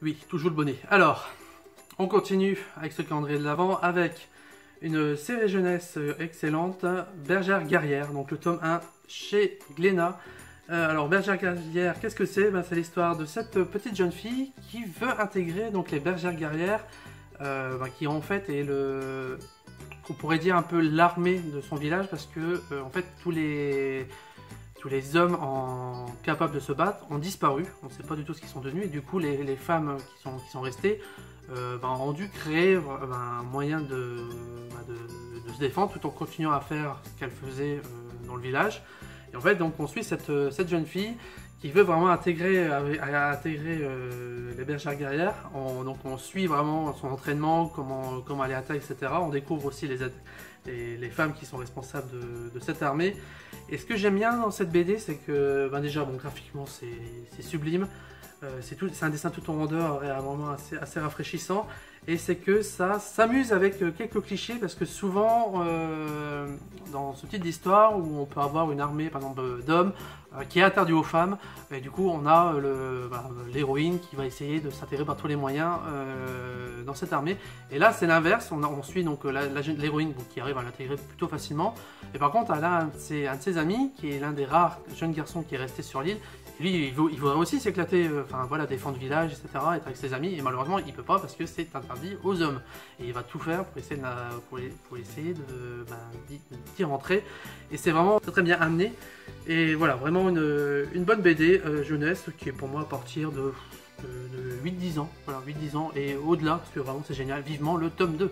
Oui, toujours le bonnet. Alors, on continue avec ce calendrier de l'Avent avec une série jeunesse excellente, Bergère Guerrière, donc le tome 1 chez Glénat. Alors Bergère Guerrière, qu'est-ce que c'est? C'est l'histoire de cette petite jeune fille qui veut intégrer donc les Bergères Guerrières, qui en fait est le, qu'on pourrait dire un peu l'armée de son village, parce que en fait tous les hommes capables de se battre ont disparu, on ne sait pas du tout ce qu'ils sont devenus, et du coup les femmes qui sont restées ont dû créer un moyen de se défendre tout en continuant à faire ce qu'elles faisaient dans le village. Et en fait donc on suit cette jeune fille qui veut vraiment intégrer les Bergères Guerrières. Donc on suit vraiment son entraînement, comment elle est attaquée, etc. On découvre aussi les femmes qui sont responsables de cette armée. Et ce que j'aime bien dans cette BD, c'est que déjà, graphiquement, c'est sublime. C'est un dessin tout en rondeur, vraiment assez rafraîchissant. Et c'est que ça s'amuse avec quelques clichés, parce que souvent, dans ce type d'histoire, où on peut avoir une armée, par exemple, d'hommes, qui est interdite aux femmes, et du coup, on a l'héroïne qui va essayer de s'intégrer par tous les moyens dans cette armée. Et là, c'est l'inverse, on suit donc l'héroïne qui arrive à l'intégrer plutôt facilement. Et par contre, elle a un de ses amis, qui est l'un des rares jeunes garçons qui est resté sur l'île. Lui, il voudrait aussi s'éclater, défendre le village, etc., être avec ses amis, et malheureusement, il peut pas parce que c'est interdit aux hommes. Et il va tout faire pour essayer d'y rentrer. Et c'est vraiment très bien amené. Et voilà, vraiment une bonne BD jeunesse qui est pour moi à partir de 8-10 ans. Voilà, 8-10 ans et au-delà, parce que vraiment c'est génial. Vivement le tome 2.